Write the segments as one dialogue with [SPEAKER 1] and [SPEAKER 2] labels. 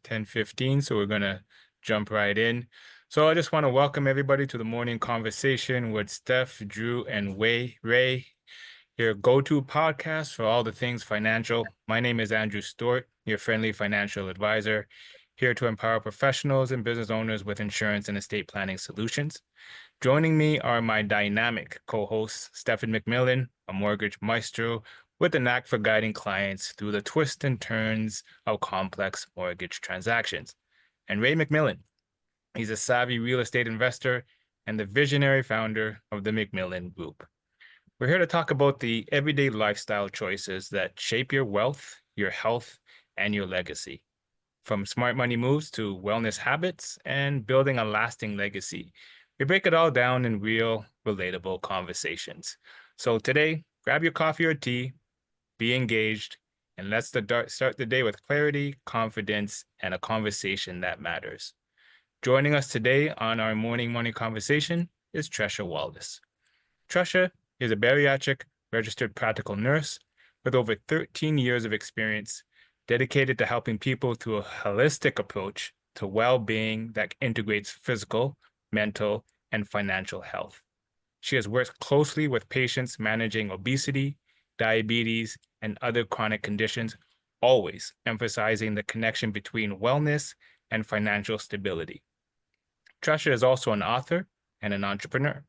[SPEAKER 1] 10:15, so we're going to jump right in. So I just want to welcome everybody to the morning conversation with Stef, Drew, and Ray, your go-to podcast for all the things financial. My name is Andrew Stewart, your friendly financial advisor, here to empower professionals and business owners with insurance and estate planning solutions. Joining me are my dynamic co-hosts, Stephen McMillan, a mortgage maestro with a knack for guiding clients through the twists and turns of complex mortgage transactions, and Ray McMillan. He's a savvy real estate investor and the visionary founder of the McMillan Group. We're here to talk about the everyday lifestyle choices that shape your wealth, your health, and your legacy. From smart money moves to wellness habits and building a lasting legacy, we break it all down in real, relatable conversations. So today, grab your coffee or tea, be engaged, and let's start the day with clarity, confidence, and a conversation that matters. Joining us today on our morning conversation is Tresha Wallace. Tresha is a bariatric registered practical nurse with over 13 years of experience, dedicated to helping people through a holistic approach to well-being that integrates physical, mental, and financial health. She has worked closely with patients managing obesity, diabetes, and other chronic conditions, always emphasizing the connection between wellness and financial stability. Tresha is also an author and an entrepreneur,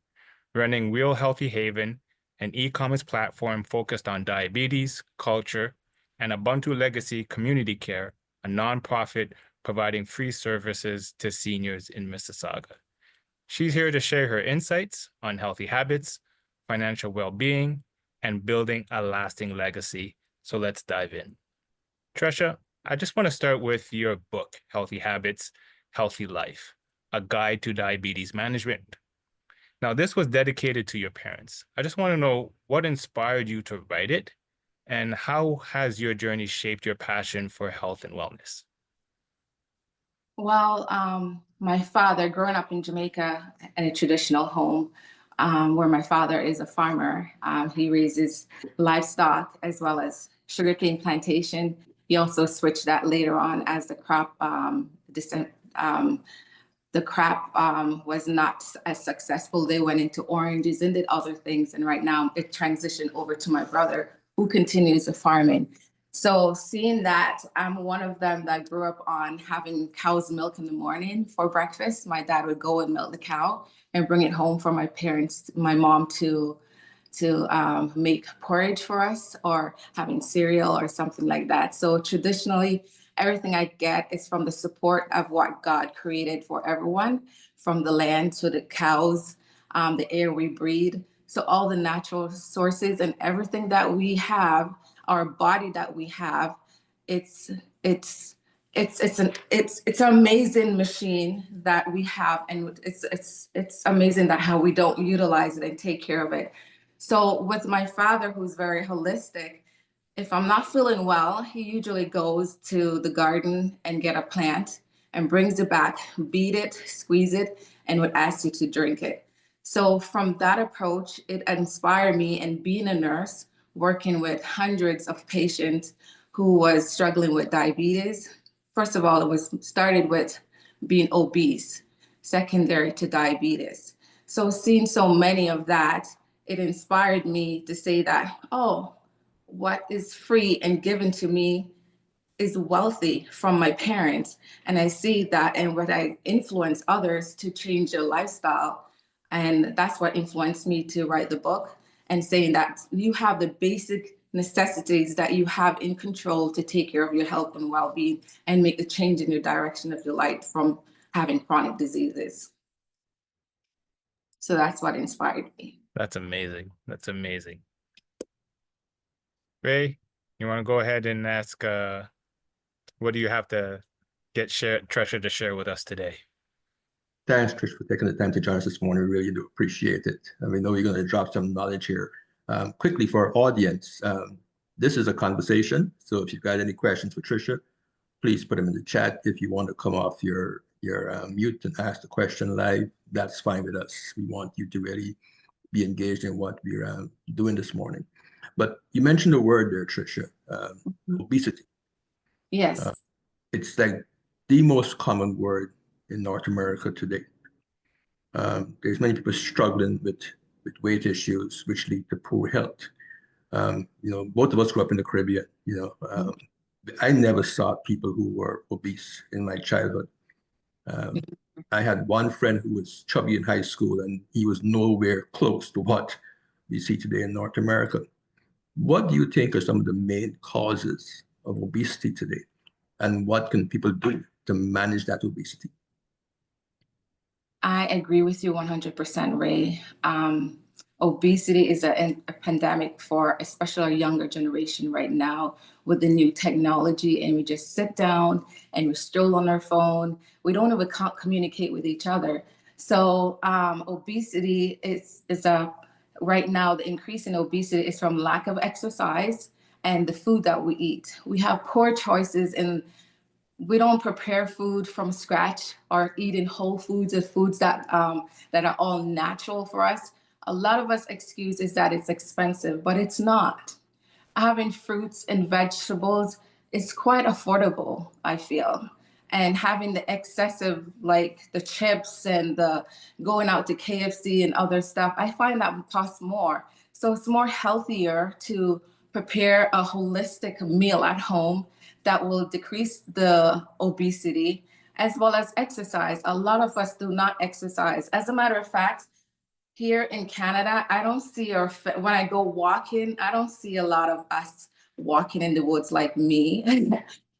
[SPEAKER 1] running Real Healthy Haven, an e-commerce platform focused on diabetes, culture, and Ubuntu Legacy Community Care, a nonprofit providing free services to seniors in Mississauga. She's here to share her insights on healthy habits, financial well-being, and building a lasting legacy. So let's dive in. Tresha, I just want to start with your book, Healthy Habits, Healthy Life, a guide to diabetes management. Now, this was dedicated to your parents. I just want to know what inspired you to write it, and how has your journey shaped your passion for health and wellness?
[SPEAKER 2] Well, my father, growing up in Jamaica in a traditional home, where my father is a farmer, he raises livestock as well as sugarcane plantation. He also switched that later on as the crop was not as successful. They went into oranges and did other things. And right now it transitioned over to my brother, who continues the farming. So seeing that, I'm one of them that grew up on having cow's milk in the morning for breakfast. My dad would go and milk the cow and bring it home for my parents, my mom to make porridge for us, or having cereal or something like that. So traditionally, everything I get is from the support of what God created for everyone, from the land to the cows, the air we breathe. So all the natural sources and everything that we have, our body that we have, it's an amazing machine that we have, and it's amazing that how we don't utilize it and take care of it. So with my father, who's very holistic, if I'm not feeling well, he usually goes to the garden and get a plant and brings it back, beat it, squeeze it, and would ask you to drink it. So from that approach, it inspired me. And being a nurse, working with hundreds of patients who was struggling with diabetes. First of all, it was started with being obese, secondary to diabetes. So seeing so many of that, it inspired me to say that, oh, what is free and given to me is wealthy from my parents. And I see that, and what I influence others to change their lifestyle. And that's what influenced me to write the book, and saying that you have the basic necessities that you have in control to take care of your health and well-being and make a change in your direction of your life from having chronic diseases. So that's what inspired me.
[SPEAKER 1] That's amazing. That's amazing. Ray, you want to go ahead and ask, what do you have to Tresha to share with us today?
[SPEAKER 3] Thanks, Trish, for taking the time to join us this morning. We really do appreciate it. And we know you're going to drop some knowledge here. Quickly for our audience, this is a conversation. So if you've got any questions for Trisha, please put them in the chat. If you want to come off your mute and ask the question live, that's fine with us. We want you to really be engaged in what we're doing this morning. But you mentioned the word there, Trisha, obesity.
[SPEAKER 2] Yes.
[SPEAKER 3] It's like the most common word in North America today. There's many people struggling with weight issues, which lead to poor health. Both of us grew up in the Caribbean. I never saw people who were obese in my childhood. I had one friend who was chubby in high school, and he was nowhere close to what we see today in North America. What do you think are some of the main causes of obesity today? And what can people do to manage that obesity?
[SPEAKER 2] I agree with you 100%, Ray. Obesity is a pandemic for especially our younger generation right now with the new technology, and we just sit down and we stroll on our phone. We don't even communicate with each other. So obesity is right now, the increase in obesity is from lack of exercise and the food that we eat. We have poor choices in we don't prepare food from scratch or eating whole foods or foods that are all natural for us. A lot of us excuse is that it's expensive, but it's not. Having fruits and vegetables is quite affordable, I feel. And having the excessive, like the chips and the going out to KFC and other stuff, I find that costs more. So it's more healthier to prepare a holistic meal at home that will decrease the obesity as well as exercise. A lot of us do not exercise. As a matter of fact, here in Canada, I don't see when I go walking, I don't see a lot of us walking in the woods like me.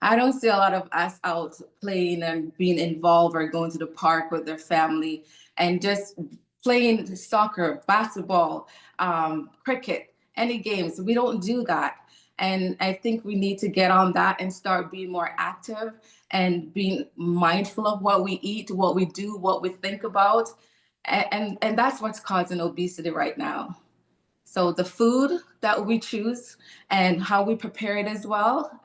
[SPEAKER 2] I don't see a lot of us out playing and being involved or going to the park with their family and just playing soccer, basketball, cricket, any games. We don't do that. And I think we need to get on that and start being more active and being mindful of what we eat, what we do, what we think about. And that's what's causing obesity right now. So the food that we choose and how we prepare it as well,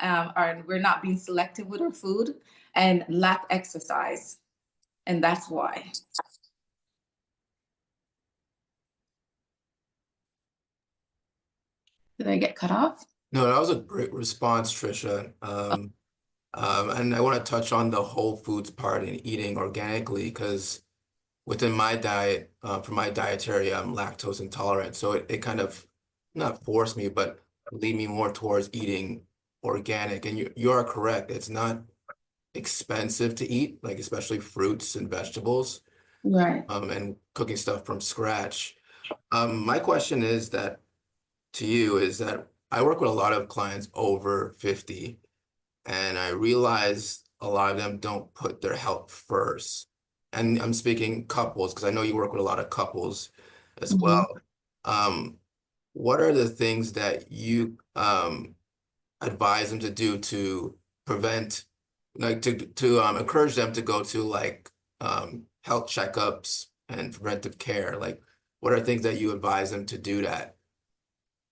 [SPEAKER 2] we're not being selective with our food and lack exercise. And that's why. Did I get cut off?
[SPEAKER 4] No, that was a great response, Trisha. And I want to touch on the whole foods part and eating organically because within my diet, for my dietary, I'm lactose intolerant. So it kind of not forced me, but lead me more towards eating organic. And you are correct. It's not expensive to eat, like especially fruits and vegetables,
[SPEAKER 2] Right.
[SPEAKER 4] and cooking stuff from scratch. My question is that to you is that I work with a lot of clients over 50, and I realize a lot of them don't put their health first. And I'm speaking couples because I know you work with a lot of couples as well. What are the things that you advise them to do to prevent, like to encourage them to go to like health checkups and preventive care? Like, what are things that you advise them to do that?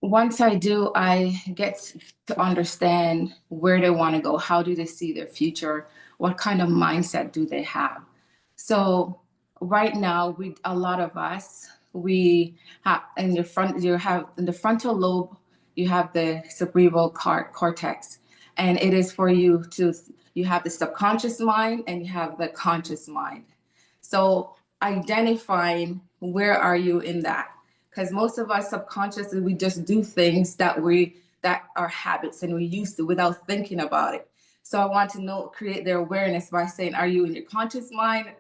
[SPEAKER 2] Once I do, I get to understand where they want to go. How do they see their future? What kind of mindset do they have? So right now, a lot of us, we have in the front, you have in the frontal lobe, you have the cerebral cortex, and it is for you to, you have the subconscious mind and you have the conscious mind. So identifying where are you in that? Because most of us subconsciously, we just do things that are habits and we used to without thinking about it. So I want to create their awareness by saying, are you in your conscious mind?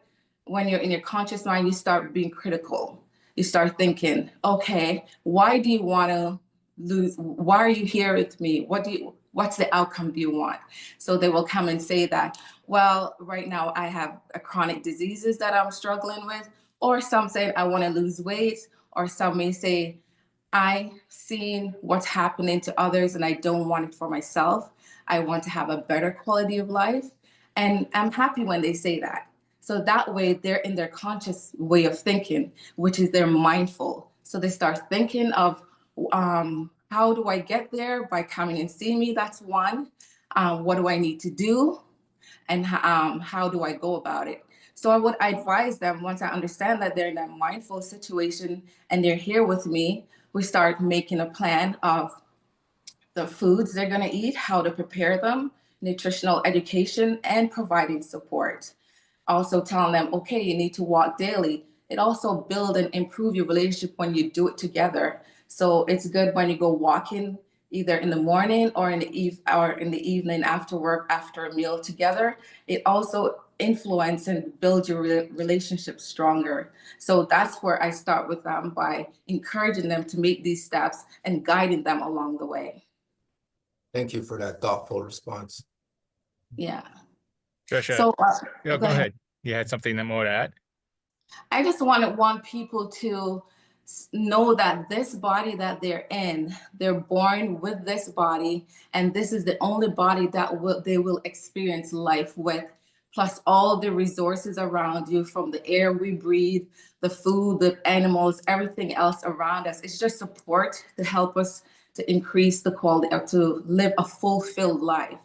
[SPEAKER 2] When you're in your conscious mind, you start being critical. You start thinking, okay, why do you want to lose? Why are you here with me? What's the outcome do you want? So they will come and say that, well, right now I have a chronic diseases that I'm struggling with, or some say I want to lose weight, or some may say, I've seen what's happening to others and I don't want it for myself. I want to have a better quality of life. And I'm happy when they say that. So that way they're in their conscious way of thinking, which is they're mindful. So they start thinking of how do I get there by coming and seeing me? That's one. What do I need to do? And how do I go about it? So I would advise them, once I understand that they're in that mindful situation and they're here with me, we start making a plan of the foods they're going to eat, how to prepare them, nutritional education, and providing support. Also telling them, okay, you need to walk daily. It also build and improve your relationship when you do it together. So it's good when you go walking either in the morning or in the evening after work, after a meal together. It also influence and build your relationship stronger. So that's where I start with them, by encouraging them to make these steps and guiding them along the way.
[SPEAKER 4] Thank you for that thoughtful response.
[SPEAKER 2] Yeah.
[SPEAKER 1] Tresha,
[SPEAKER 2] So
[SPEAKER 1] yeah,
[SPEAKER 2] go
[SPEAKER 1] go
[SPEAKER 2] ahead.
[SPEAKER 1] ahead. You had something more to add?
[SPEAKER 2] I just want people to know that this body that they're in, they're born with this body, and this is the only body that they will experience life with, plus all the resources around you, from the air we breathe, the food, the animals, everything else around us. It's just support to help us to increase the quality, or to live a fulfilled life.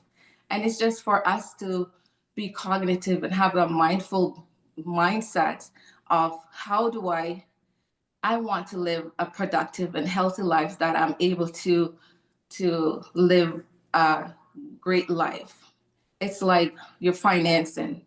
[SPEAKER 2] And it's just for us to be cognitive and have a mindful mindset of how do I want to live a productive and healthy life, that I'm able to live a great life. It's like you're financing.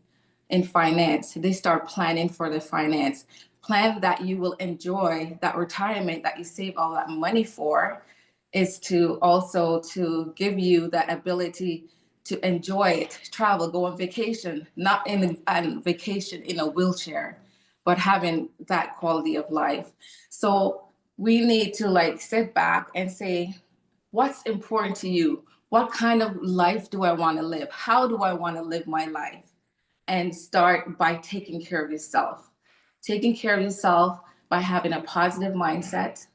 [SPEAKER 2] In finance, they start planning for the finance. Plan that you will enjoy that retirement that you save all that money for, is to also to give you that ability to enjoy it, travel, go on vacation, not on vacation in a wheelchair, but having that quality of life. So we need to like sit back and say, what's important to you? What kind of life do I want to live? How do I want to live my life? And start by taking care of yourself. Taking care of yourself by having a positive mindset,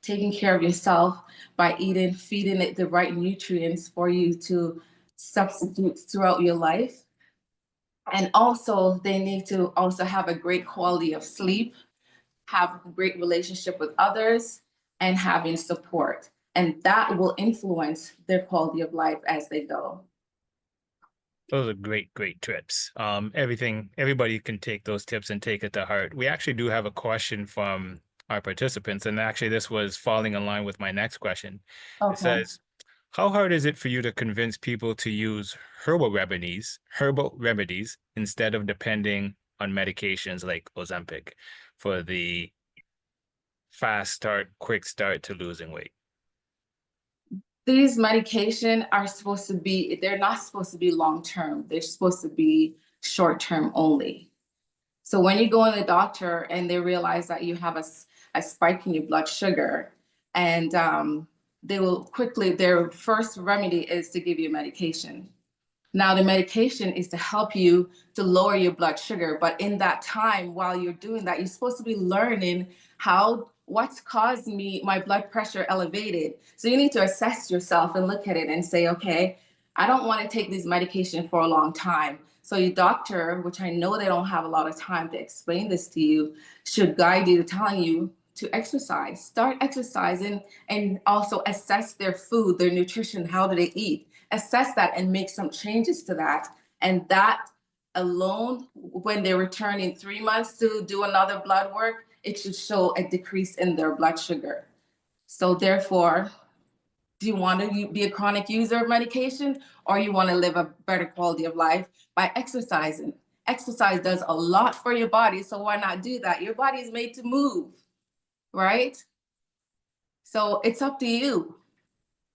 [SPEAKER 2] taking care of yourself by feeding it the right nutrients for you to substitute throughout your life. And also, they need to also have a great quality of sleep, have a great relationship with others, and having support. And that will influence their quality of life as they go.
[SPEAKER 1] Those are great, great tips. Everybody can take those tips and take it to heart. We actually do have a question from our participants, and actually this was falling in line with my next question. It
[SPEAKER 2] Okay.
[SPEAKER 1] says, how hard is it for you to convince people to use herbal remedies instead of depending on medications like Ozempic for the quick start to losing weight?
[SPEAKER 2] These medication are supposed to be, they're not supposed to be long-term. They're supposed to be short-term only. So when you go to the doctor and they realize that you have a spike in your blood sugar, and they will quickly, their first remedy is to give you medication. Now, the medication is to help you to lower your blood sugar. But in that time, while you're doing that, you're supposed to be learning what's caused my blood pressure elevated. So you need to assess yourself and look at it and say, okay, I don't want to take this medication for a long time. So your doctor, which I know they don't have a lot of time to explain this to you, should guide you to telling you to exercise. Start exercising, and also assess their food, their nutrition, how do they eat. Assess that and make some changes to that. And that alone, when they return in 3 months to do another blood work, it should show a decrease in their blood sugar. So therefore, do you want to be a chronic user of medication, or you want to live a better quality of life by exercising? Exercise does a lot for your body, so why not do that? Your body is made to move, right? So it's up to you.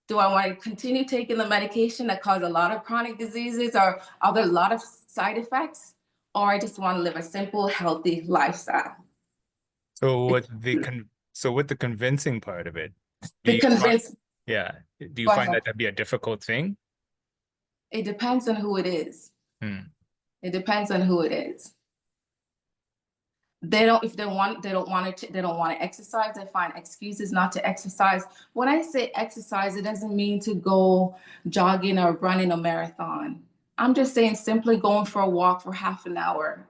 [SPEAKER 2] Do I want to continue taking the medication that cause a lot of chronic diseases or a lot of side effects? Or I just want to live a simple, healthy lifestyle?
[SPEAKER 1] So with the convincing part of it, do
[SPEAKER 2] The
[SPEAKER 1] you
[SPEAKER 2] convince,
[SPEAKER 1] do you find that to be a difficult thing?
[SPEAKER 2] it depends on who it is. It depends on who it is. They don't want to exercise. They find excuses not to exercise. When I say exercise, it doesn't mean to go jogging or running a marathon. I'm just saying simply going for a walk for half an hour.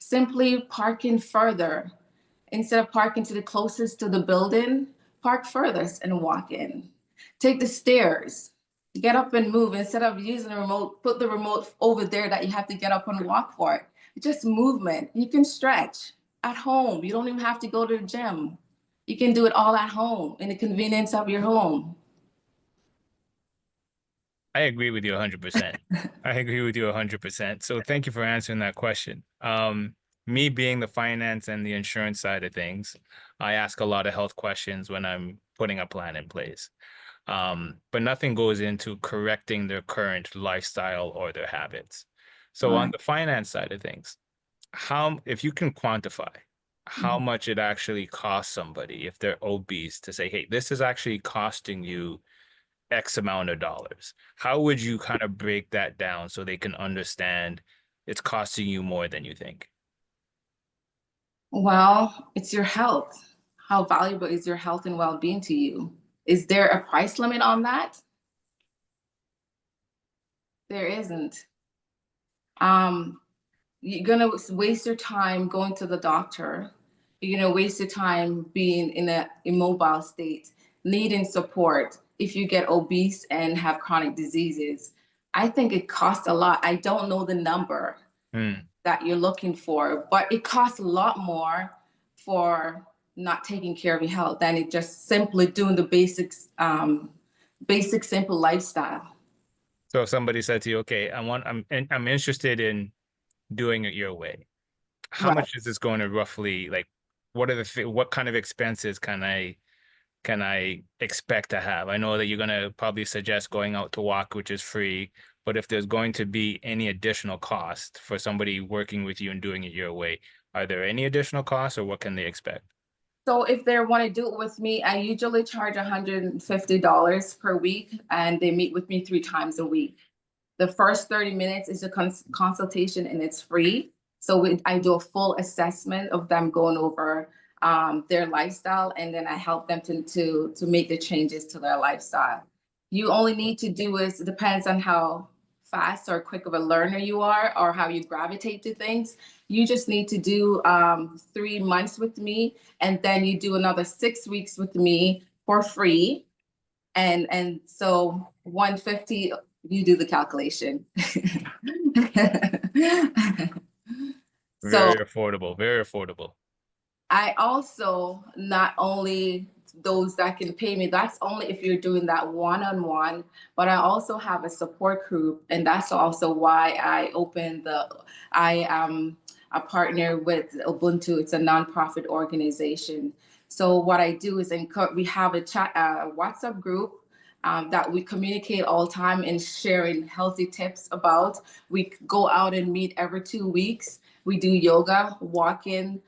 [SPEAKER 2] Simply parking further. Instead of parking to the closest to the building, park furthest and walk in. Take the stairs. Get up and move. Instead of using the remote, put the remote over there that you have to get up and walk for it. Just movement. You can stretch at home. You don't even have to go to the gym. You can do it all at home in the convenience of your home.
[SPEAKER 1] I agree with you 100%. I agree with you 100%. So thank you for answering that question. Me being the finance and the insurance side of things, I ask a lot of health questions when I'm putting a plan in place. But nothing goes into correcting their current lifestyle or their habits. So on
[SPEAKER 2] Right.
[SPEAKER 1] the finance side of things, if you can quantify how much it actually costs somebody if they're obese to say, hey, this is actually costing you X amount of dollars. How would you kind of break that down so they can understand it's costing you more than you think?
[SPEAKER 2] Well, it's your health. How valuable is your health and well-being to you? Is there a price limit on that? There isn't. Um, you're gonna waste your time going to the doctor. You're gonna waste your time being in a immobile state, needing support if you get obese and have chronic diseases. I think it costs a lot. I don't know the number
[SPEAKER 1] Hmm.
[SPEAKER 2] that you're looking for, but it costs a lot more for not taking care of your health than it just simply doing the basics, basic simple lifestyle.
[SPEAKER 1] So if somebody said to you, okay, I'm interested in doing it your way. How
[SPEAKER 2] Right.
[SPEAKER 1] much is this going to roughly like what kind of expenses can I expect to have? I know that you're going to probably suggest going out to walk, which is free, but if there's going to be any additional cost for somebody working with you and doing it your way, are there any additional costs or what can they expect?
[SPEAKER 2] So if they want to do it with me, I usually charge $150 per week, and they meet with me 3 times a week. The first 30 minutes is a consultation and it's free. So I do a full assessment of them going over their lifestyle, and then I help them to make the changes to their lifestyle. You only need to do is, it depends on how fast or quick of a learner you are or how you gravitate to things. You just need to do 3 months with me, and then you do another 6 weeks with me for free. And so 150, you do the calculation. So
[SPEAKER 1] Very affordable, very affordable.
[SPEAKER 2] I also, not only those that can pay me, that's only if you're doing that one-on-one, but I also have a support group. And that's also why I am a partner with Ubuntu. It's a nonprofit organization. So what I do is we have a WhatsApp group that we communicate all the time and sharing healthy tips about. We go out and meet every 2 weeks. We do yoga, walking.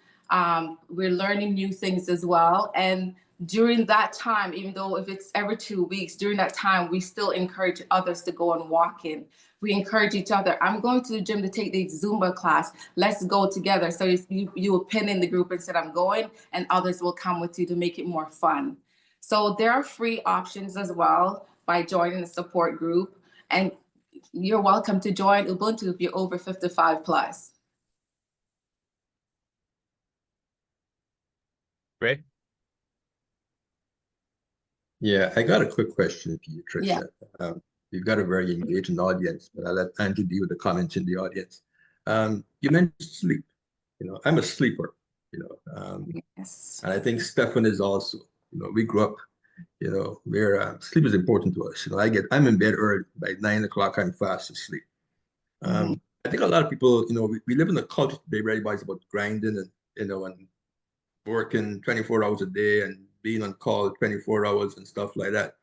[SPEAKER 2] We're learning new things as well. And during that time, even though if it's every 2 weeks, during that time, we still encourage others to go and walk in. We encourage each other. I'm going to the gym to take the Zumba class. Let's go together. So you will pin in the group and say, I'm going, and others will come with you to make it more fun. So there are free options as well by joining the support group. And you're welcome to join Ubuntu if you're over 55 plus.
[SPEAKER 1] Right?
[SPEAKER 3] Yeah, I got a quick question for you,
[SPEAKER 2] Yeah.
[SPEAKER 3] Trisha. You've got a very engaging audience, but I'll let Andrew deal with the comments in the audience. You mentioned sleep. I'm a sleeper,
[SPEAKER 2] Yes.
[SPEAKER 3] and I think Stefan is also. We grew up, where sleep is important to us. I'm in bed early. By 9 o'clock, I'm fast asleep. I think a lot of people, we live in a culture today where everybody's about grinding and working 24 hours a day and being on call 24 hours and stuff like that.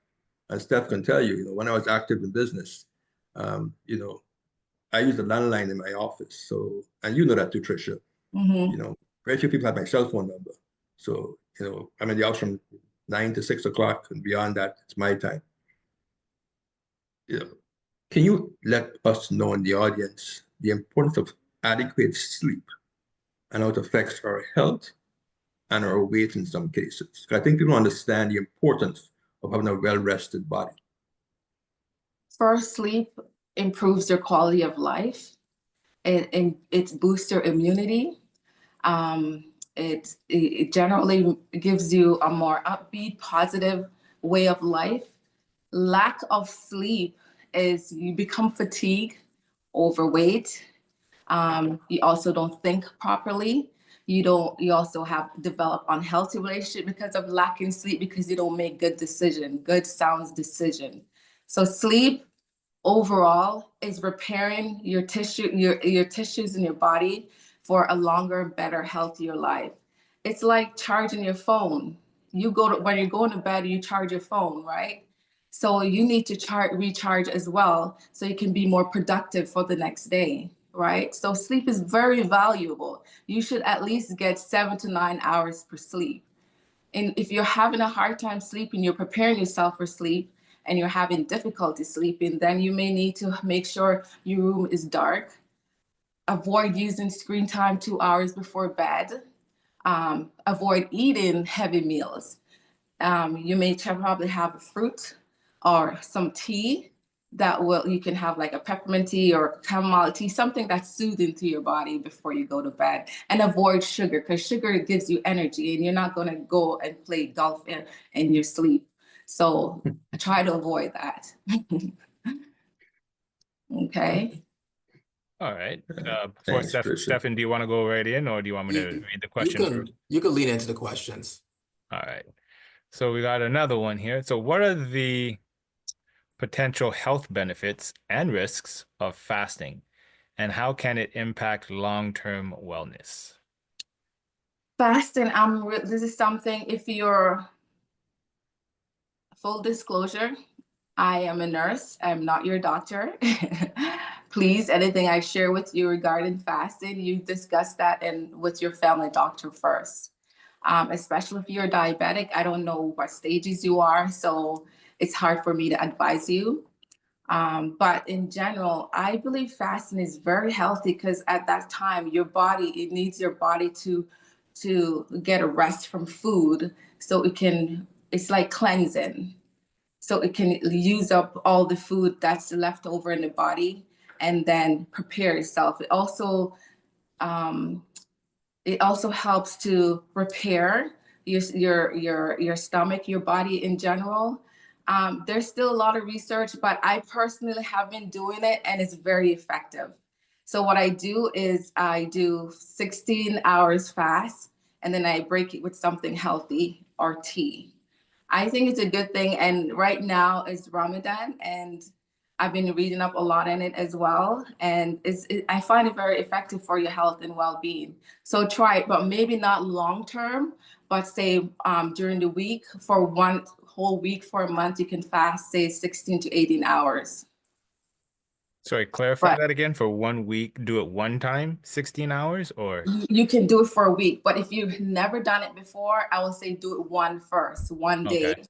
[SPEAKER 3] And Steph can tell you, when I was active in business, I used a landline in my office. So, and you know that too, Trisha. Very few people have my cell phone number. So, I'm in the office from 9 to 6 o'clock, and beyond that, it's my time. Can you let us know in the audience the importance of adequate sleep and how it affects our health and our weight in some cases? I think people understand the importance of having a well-rested body.
[SPEAKER 2] First, sleep improves your quality of life. It boosts your immunity. It generally gives you a more upbeat, positive way of life. Lack of sleep is you become fatigued, overweight. You also don't think properly. You also have developed unhealthy relationship because of lacking sleep, because you don't make good sound decision. So sleep overall is repairing your tissues in your body for a longer, better, healthier life. It's like charging your phone. When you're going to bed, you charge your phone, right? So you need to recharge as well so you can be more productive for the next day, right? So sleep is very valuable. You should at least get 7 to 9 hours per sleep. And if you're having a hard time sleeping, you're preparing yourself for sleep and you're having difficulty sleeping, then you may need to make sure your room is dark. Avoid using screen time 2 hours before bed. Avoid eating heavy meals. You may probably have a fruit or some tea you can have like a peppermint tea or chamomile tea, something that's soothing to your body before you go to bed. And avoid sugar, because sugar gives you energy and you're not going to go and play golf in your sleep. So try to avoid that. Okay.
[SPEAKER 1] All right. Before
[SPEAKER 3] Thanks, Trisha.
[SPEAKER 1] Stefan, do you want to go right in, or do you want me to read the question first?
[SPEAKER 4] You can lean into the questions.
[SPEAKER 1] All right. So we got another one here. So what are the potential health benefits and risks of fasting, and how can it impact long-term wellness?
[SPEAKER 2] Fasting, this is something, if you're full disclosure, I am a nurse. I'm not your doctor. Please, anything I share with you regarding fasting, you discuss that with your family doctor first. Especially if you're diabetic, I don't know what stages you are, so it's hard for me to advise you. But in general, I believe fasting is very healthy because at that time, it needs your body to get a rest from food, so it's like cleansing. So it can use up all the food that's left over in the body and then prepare yourself. It also helps to repair your stomach, your body in general. There's still a lot of research, but I personally have been doing it and it's very effective. So what I do is I do 16 hours fast and then I break it with something healthy or tea. I think it's a good thing. And right now is Ramadan, and I've been reading up a lot in it as well. And I find it very effective for your health and well-being. So try it, but maybe not long term, but say during the week, for one whole week, for a month, you can fast, say 16 to 18 hours.
[SPEAKER 1] Sorry, clarify that again. For 1 week, do it one time, 16 hours, or?
[SPEAKER 2] You can do it for a week, but if you've never done it before, I would say do it one day.
[SPEAKER 1] Okay.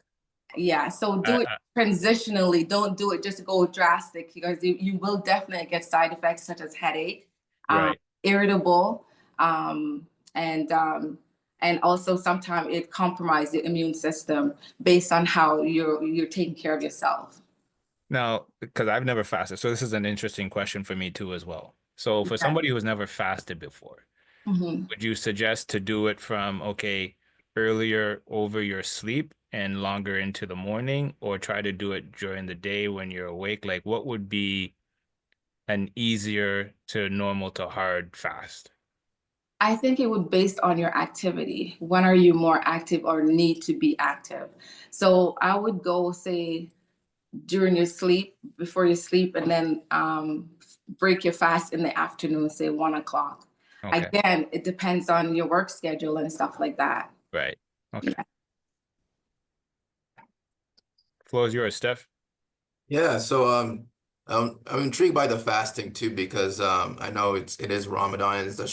[SPEAKER 2] Yeah, so do it transitionally. Don't do it just go drastic, because you will definitely get side effects such as headache,
[SPEAKER 1] Right.
[SPEAKER 2] irritable, and also sometimes it compromises the immune system based on how you're taking care of yourself.
[SPEAKER 1] Now, because I've never fasted, so this is an interesting question for me too as well. So for somebody who's never fasted before, would you suggest to do it from, earlier over your sleep and longer into the morning, or try to do it during the day when you're awake? Like, what would be an easier to normal to hard fast?
[SPEAKER 2] I think it would based on your activity. When are you more active or need to be active? So I would go say during your sleep, before you sleep, and then break your fast in the afternoon, say 1 o'clock.
[SPEAKER 1] Okay.
[SPEAKER 2] Again, it depends on your work schedule and stuff like that.
[SPEAKER 1] Right. Okay.
[SPEAKER 2] Yeah.
[SPEAKER 1] Floor is yours, Steph.
[SPEAKER 4] Yeah, so I'm intrigued by the fasting too, because I know it is Ramadan, and it's the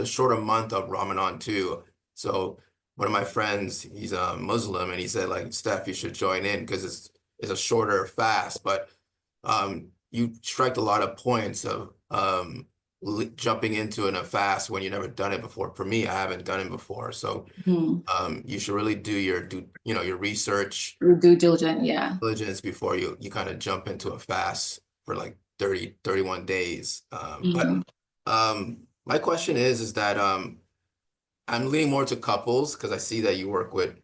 [SPEAKER 4] shorter month of Ramadan too. So one of my friends, he's a Muslim, and he said, like, Steph, you should join in because it's a shorter fast. But you strike a lot of points of jumping into a fast when you've never done it before. For me, I haven't done it before, so you should really do your research,
[SPEAKER 2] Your due diligence,
[SPEAKER 4] before you kind of jump into a fast for like 31 days. But my question is that I'm leaning more to couples, because I see that you work with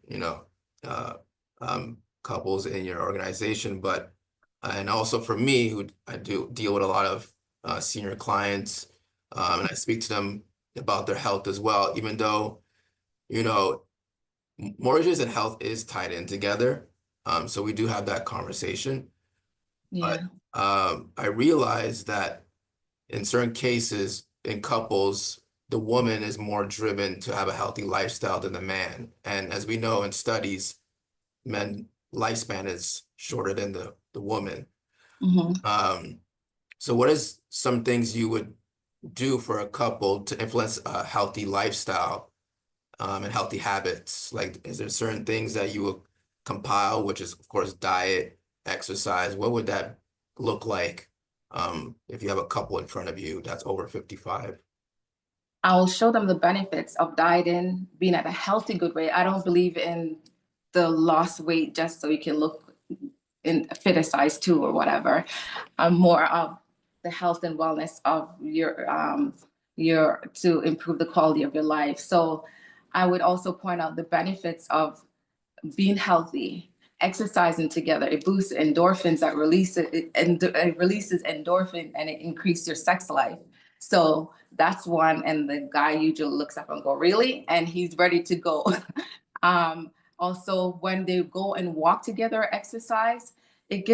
[SPEAKER 4] couples in your organization, but and also for me, who I do deal with a lot of senior clients, and I speak to them about their health as well, even though mortgages and health is tied in together. So we do have that conversation.
[SPEAKER 2] Yeah.
[SPEAKER 4] I realized that in certain cases, in couples, the woman is more driven to have a healthy lifestyle than the man. And as we know in studies, men lifespan is shorter than the woman.
[SPEAKER 2] Mm-hmm.
[SPEAKER 4] So what is some things you would do for a couple to influence a healthy lifestyle and healthy habits? Like, is there certain things that you would compile, which is, of course, diet, exercise? What would that look like if you have a couple in front of you that's over 55?
[SPEAKER 2] I'll show them the benefits of dieting, being at a healthy, good weight. I don't believe in the lost weight just so you can look in fit a size 2 or whatever. I'm more of the health and wellness of your to improve the quality of your life. So I would also point out the benefits of being healthy, exercising together. It boosts endorphins that it releases endorphin and it increases your sex life. So that's one. And the guy usually looks up and go, really? And he's ready to go. Also, when they go and walk together or exercise, it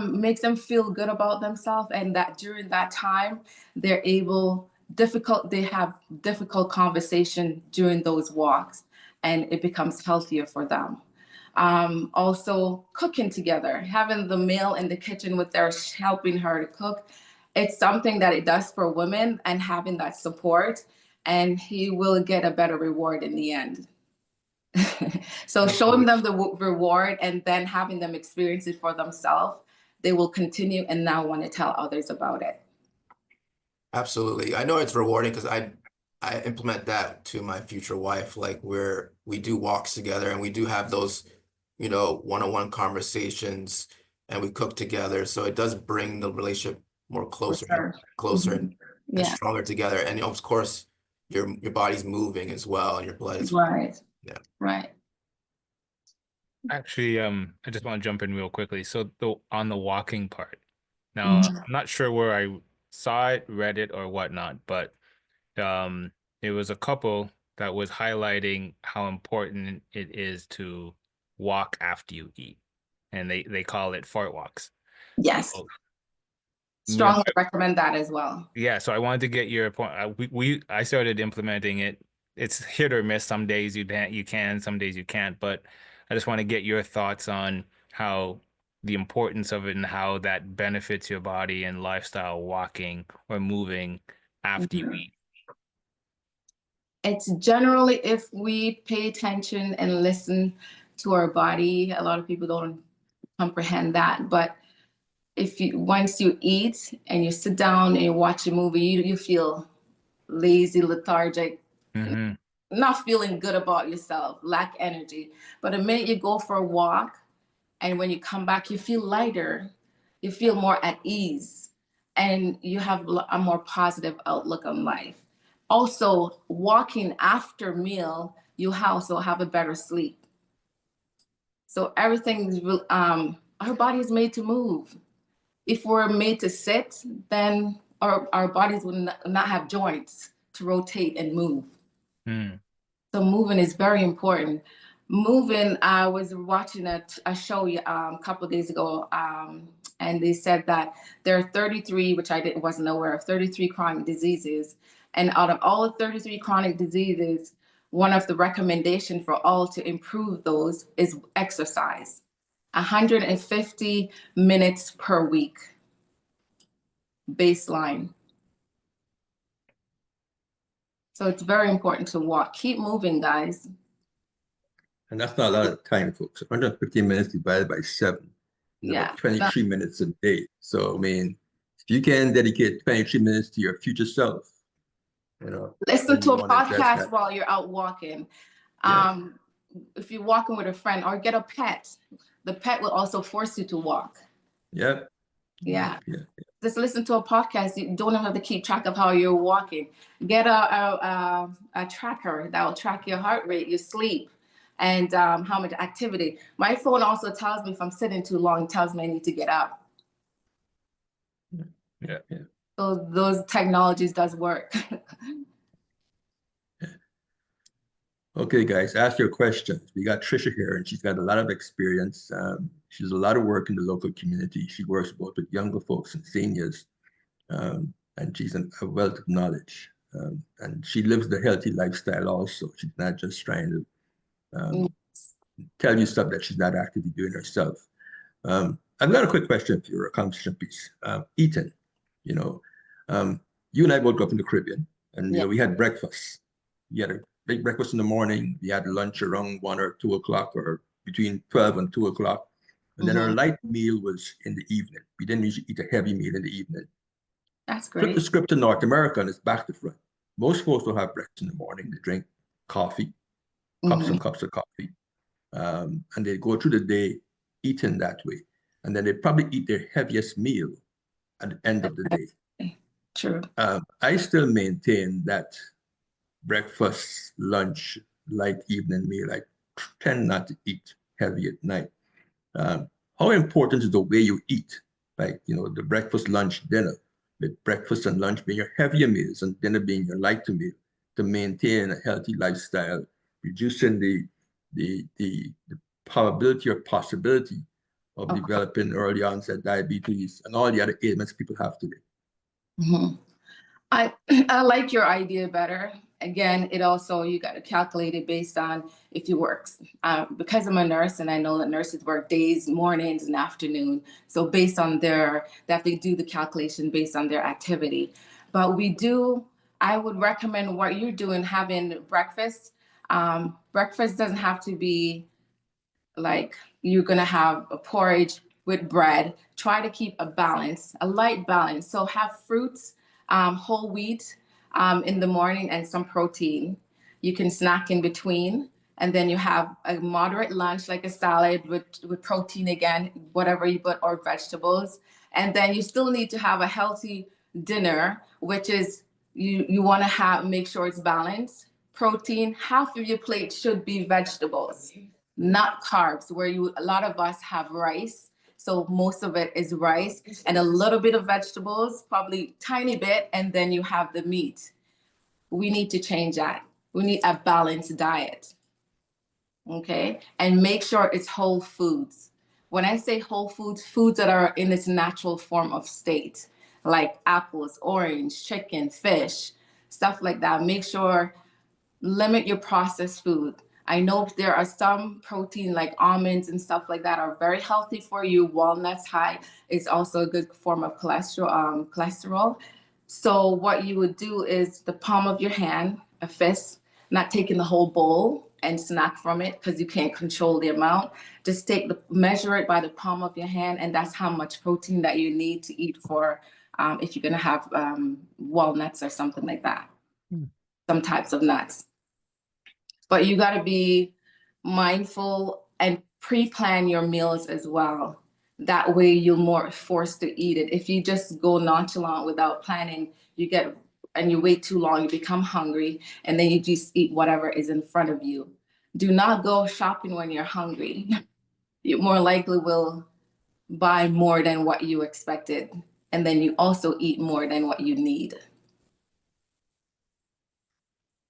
[SPEAKER 2] makes them feel good about themselves. And that during that time, they have difficult conversation during those walks, and it becomes healthier for them. Also cooking together, having the male in the kitchen with their helping her to cook. It's something that it does for women, and having that support, and he will get a better reward in the end. So showing them the reward and then having them experience it for themselves, they will continue and now want to tell others about it.
[SPEAKER 4] Absolutely. I know it's rewarding because I implement that to my future wife, like where we do walks together and we do have those, one-on-one conversations and we cook together. So it does bring the relationship more closer and
[SPEAKER 2] Sure.
[SPEAKER 4] closer
[SPEAKER 2] Mm-hmm.
[SPEAKER 4] and
[SPEAKER 2] Yeah.
[SPEAKER 4] stronger together. And of course, your body's moving as well and your blood is
[SPEAKER 2] Right.
[SPEAKER 4] yeah.
[SPEAKER 2] Right.
[SPEAKER 1] Actually, I just want to jump in real quickly. So on the walking part, now
[SPEAKER 2] Mm-hmm.
[SPEAKER 1] I'm not sure where I saw it, read it, or whatnot, but um, it was a couple that was highlighting how important it is to walk after you eat, and they call it fart walks.
[SPEAKER 2] Yes.
[SPEAKER 1] So,
[SPEAKER 2] Strongly recommend that as well.
[SPEAKER 1] yeah, so I wanted to get your point. I started implementing it. It's hit or miss. Some days you can, some days you can't. But I just want to get your thoughts on how the importance of it and how that benefits your body and lifestyle, walking or moving after you
[SPEAKER 2] Mm-hmm.
[SPEAKER 1] eat.
[SPEAKER 2] It's generally, if we pay attention and listen to our body, a lot of people don't comprehend that. But once you eat and you sit down and you watch a movie, you feel lazy, lethargic,
[SPEAKER 1] Mm-hmm.
[SPEAKER 2] not feeling good about yourself, lack energy. But the minute you go for a walk and when you come back, you feel lighter, you feel more at ease, and you have a more positive outlook on life. Also, walking after meal, you also have a better sleep. So everything's our body is made to move. If we're made to sit, then our bodies will not have joints to rotate and move.
[SPEAKER 1] Mm.
[SPEAKER 2] So moving is very important. Moving, I was watching a show a couple of days ago, and they said that there are 33, which wasn't aware of, 33 chronic diseases. And out of all the 33 chronic diseases, one of the recommendations for all to improve those is exercise. 150 minutes per week, baseline. So it's very important to walk. Keep moving, guys.
[SPEAKER 3] And that's not a lot of time, folks. 115 minutes divided by 7,
[SPEAKER 2] Yeah.
[SPEAKER 3] 23 minutes a day. So, I mean, if you can dedicate 23 minutes to your future self,
[SPEAKER 2] Listen to
[SPEAKER 3] you
[SPEAKER 2] a
[SPEAKER 3] want to invest
[SPEAKER 2] podcast
[SPEAKER 3] that.
[SPEAKER 2] while you're out walking.
[SPEAKER 3] Yeah.
[SPEAKER 2] If you're walking with a friend, or get a pet. The pet will also force you to walk.
[SPEAKER 3] Yep.
[SPEAKER 2] Yeah.
[SPEAKER 3] Yeah.
[SPEAKER 2] Just listen to a podcast. You don't even have to keep track of how you're walking. Get a tracker that will track your heart rate, your sleep, and how much activity. My phone also tells me if I'm sitting too long, it tells me I need to get up.
[SPEAKER 1] Yeah.
[SPEAKER 2] So those technologies does work.
[SPEAKER 3] Okay, guys, ask your questions. We got Trisha here, and she's got a lot of experience. She does a lot of work in the local community. She works both with younger folks and seniors, and she's a wealth of knowledge. And she lives the healthy lifestyle also. She's not just trying to
[SPEAKER 2] Mm.
[SPEAKER 3] tell you stuff that she's not actively doing herself. I've got a quick question for your conversation piece. Eating, you know, you and I both grew up in the Caribbean, and
[SPEAKER 2] Yeah.
[SPEAKER 3] we had breakfast. We had a big breakfast in the morning. We had lunch around 1 or 2 o'clock, or between 12 and 2 o'clock, and then our light meal was in the evening. We didn't usually eat a heavy meal in the evening.
[SPEAKER 2] That's
[SPEAKER 3] Flip the
[SPEAKER 2] great.
[SPEAKER 3] script to North America, and it's back to front. Most folks don't have breakfast in the morning. They drink coffee, cups
[SPEAKER 2] Mhm.
[SPEAKER 3] and cups of coffee, and they go through the day eating that way. And then they probably eat their heaviest meal at the end of the day.
[SPEAKER 2] True.
[SPEAKER 3] I still maintain that breakfast, lunch, light evening meal, I tend not to eat heavy at night. How important is the way you eat? Like, the breakfast, lunch, dinner, with breakfast and lunch being your heavier meals and dinner being your lighter meal to maintain a healthy lifestyle, reducing the probability or possibility of
[SPEAKER 2] Of course.
[SPEAKER 3] developing early onset diabetes and all the other ailments people have today.
[SPEAKER 2] Mhm. I I like your idea better. Again, it also you got to calculate it based on if you work. Because I'm a nurse and I know that nurses work days, mornings, and afternoon. So based on that they do the calculation based on their activity. But I would recommend what you're doing, having breakfast. Breakfast doesn't have to be like you're gonna have a porridge with bread. Try to keep a balance, a light balance. So have fruits, whole wheat in the morning, and some protein. You can snack in between, and then you have a moderate lunch, like a salad with protein again, whatever you put, or vegetables. And then you still need to have a healthy dinner, which is you want to make sure it's balanced. Protein, half of your plate should be vegetables, not carbs, where a lot of us have rice. So most of it is rice and a little bit of vegetables, probably tiny bit, and then you have the meat. We need to change that. We need a balanced diet. Okay? And make sure it's whole foods. When I say whole foods, foods that are in its natural form of state, like apples, orange, chicken, fish, stuff like that. Make sure limit your processed food. I know there are some protein like almonds and stuff like that are very healthy for you. Walnuts high is also a good form of cholesterol. So what you would do is the palm of your hand, a fist, not taking the whole bowl and snack from it because you can't control the amount. Just measure it by the palm of your hand, and that's how much protein that you need to eat for if you're gonna have walnuts or something like that. Some types of nuts. But you got to be mindful and pre-plan your meals as well. That way you're more forced to eat it. If you just go nonchalant without planning, and you wait too long, you become hungry, and then you just eat whatever is in front of you. Do not go shopping when you're hungry. You more likely will buy more than what you expected, and then you also eat more than what you need.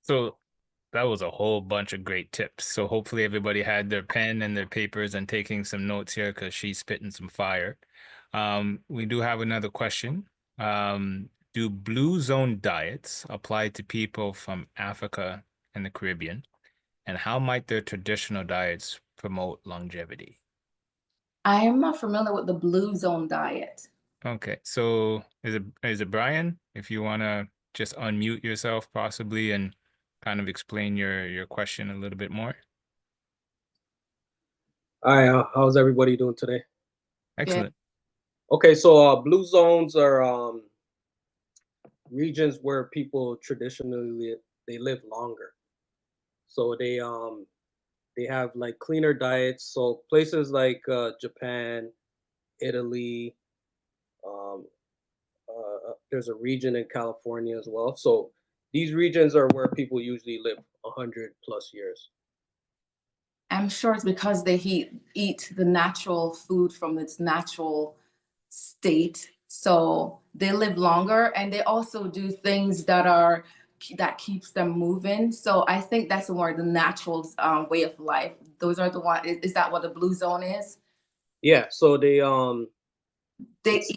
[SPEAKER 1] So that was a whole bunch of great tips. So hopefully everybody had their pen and their papers and taking some notes here because she's spitting some fire. We do have another question. Do blue zone diets apply to people from Africa and the Caribbean? And how might their traditional diets promote longevity?
[SPEAKER 2] I am not familiar with the blue zone diet.
[SPEAKER 1] Okay, so is it Brian? If you want to just unmute yourself possibly and kind of explain your question a little bit more.
[SPEAKER 5] Hi, how's everybody doing today?
[SPEAKER 1] Excellent.
[SPEAKER 5] Okay, so blue zones are regions where people traditionally they live longer. So they have like cleaner diets. So places like Japan, Italy, um, there's a region in California as well. So these regions are where people usually live 100+ years.
[SPEAKER 2] I'm sure it's because they eat the natural food from its natural state. So they live longer, and they also do things that are that keeps them moving. So I think that's more the natural way of life. Those are the one. Is that what the blue zone is?
[SPEAKER 5] Yeah, so they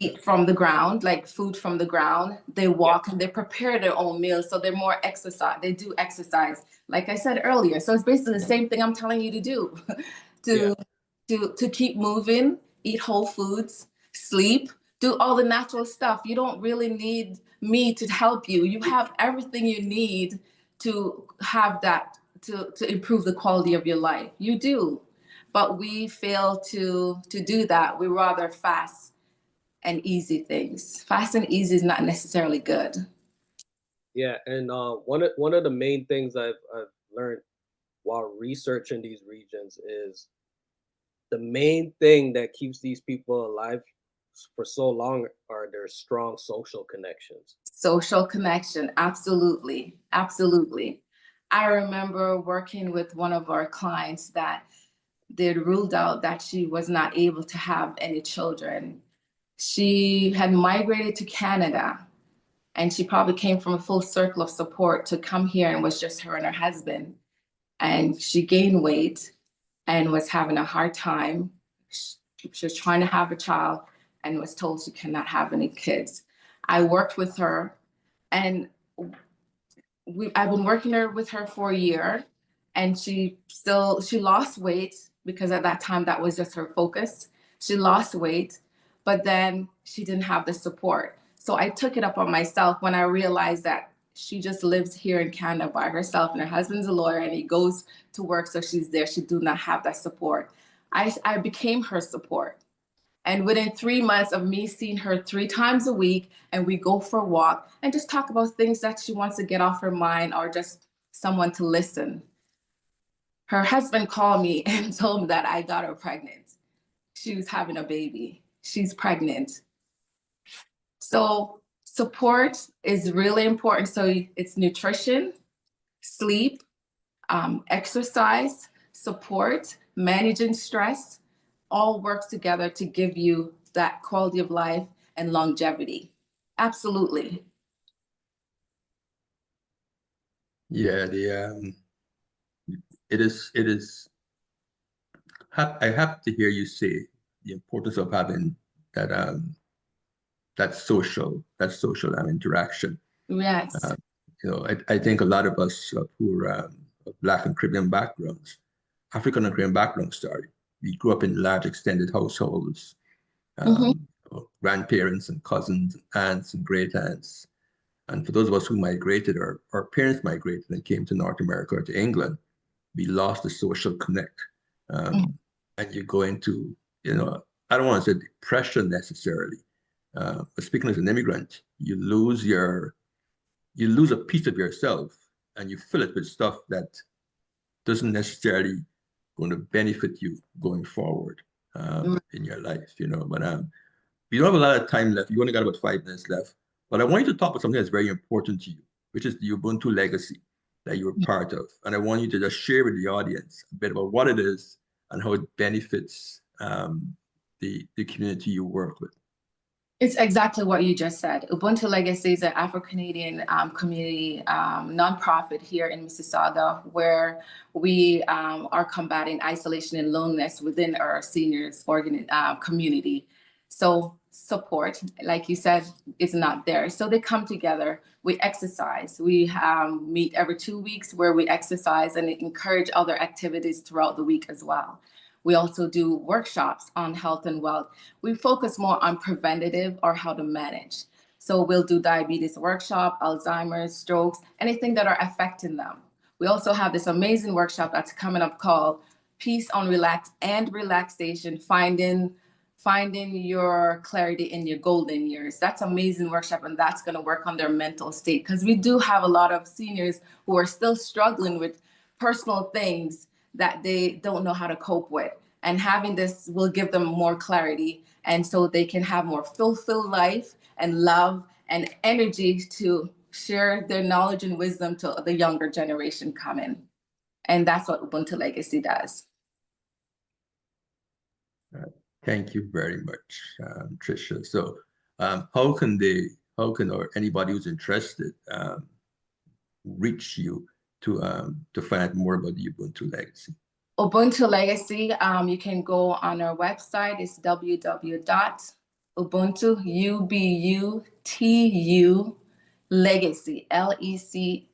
[SPEAKER 2] eat from the ground, like food from the ground. They
[SPEAKER 5] yeah,
[SPEAKER 2] walk and they prepare their own meals. So they're more exercise. They do exercise, like I said earlier. So it's basically the same thing I'm telling you to do,
[SPEAKER 5] yeah,
[SPEAKER 2] to keep moving, eat whole foods, sleep, do all the natural stuff. You don't really need me to help you. You have everything you need to have that, to improve the quality of your life. You do. But we fail to do that. We rather fast and easy things. Fast and easy is not necessarily good.
[SPEAKER 5] yeah. And one of the main things I've learned while researching these regions is the main thing that keeps these people alive for so long are their strong social connections.
[SPEAKER 2] Social connection, absolutely, absolutely. I remember working with one of our clients that they'd ruled out that she was not able to have any children. She had migrated to Canada, and she probably came from a full circle of support to come here, and was just her and her husband. And she gained weight and was having a hard time. She was trying to have a child and was told she cannot have any kids. I worked with her, and I've been working with her for a year, and she lost weight, because at that time that was just her focus. She lost weight, but then she didn't have the support. So I took it up on myself when I realized that she just lives here in Canada by herself, and her husband's a lawyer and he goes to work, so she's there. She do not have that support. I became her support. And within 3 months of me seeing her 3 times a week, and we go for a walk and just talk about things that she wants to get off her mind, or just someone to listen. Her husband called me and told me that I got her pregnant. She was having a baby. She's pregnant. So support is really important. So it's nutrition, sleep, exercise, support, managing stress, all works together to give you that quality of life and longevity. Absolutely.
[SPEAKER 3] Yeah, it is. I have to hear you say the importance of having that that social interaction.
[SPEAKER 2] Yes.
[SPEAKER 3] I think a lot of us who are of Black and Caribbean backgrounds, African and Caribbean backgrounds, sorry, we grew up in large extended households,
[SPEAKER 2] Mm-hmm.
[SPEAKER 3] grandparents and cousins, and aunts and great aunts. And for those of us who migrated, or our parents migrated and came to North America or to England, we lost the social connect. And you go into, I don't want to say depression necessarily, but speaking as an immigrant, you lose a piece of yourself, and you fill it with stuff that doesn't necessarily going to benefit you going forward in your life, But we don't have a lot of time left. You only got about 5 minutes left. But I want you to talk about something that's very important to you, which is the Ubuntu legacy that you're part of. And I want you to just share with the audience a bit about what it is and how it benefits the community you work with.
[SPEAKER 2] It's exactly what you just said. Ubuntu Legacy is an Afro-Canadian community nonprofit here in Mississauga, where we are combating isolation and loneliness within our seniors community. So support, like you said, is not there. So they come together. We exercise. We meet every 2 weeks, where we exercise and encourage other activities throughout the week as well. We also do workshops on health and wealth. We focus more on preventative, or how to manage. So we'll do diabetes workshop, Alzheimer's, strokes, anything that are affecting them. We also have this amazing workshop that's coming up called Peace on Relaxation, finding your clarity in your golden years. That's an amazing workshop, and that's going to work on their mental state, because we do have a lot of seniors who are still struggling with personal things that they don't know how to cope with. And having this will give them more clarity, and so they can have more fulfilled life and love and energy to share their knowledge and wisdom to the younger generation coming. And that's what Ubuntu Legacy does.
[SPEAKER 3] Thank you very much, Trisha. So how can or anybody who's interested reach you to find out more about the Ubuntu legacy?
[SPEAKER 2] Ubuntu Legacy, you can go on our website. It's www.ubuntu, UBUTU, legacy, LEGACY,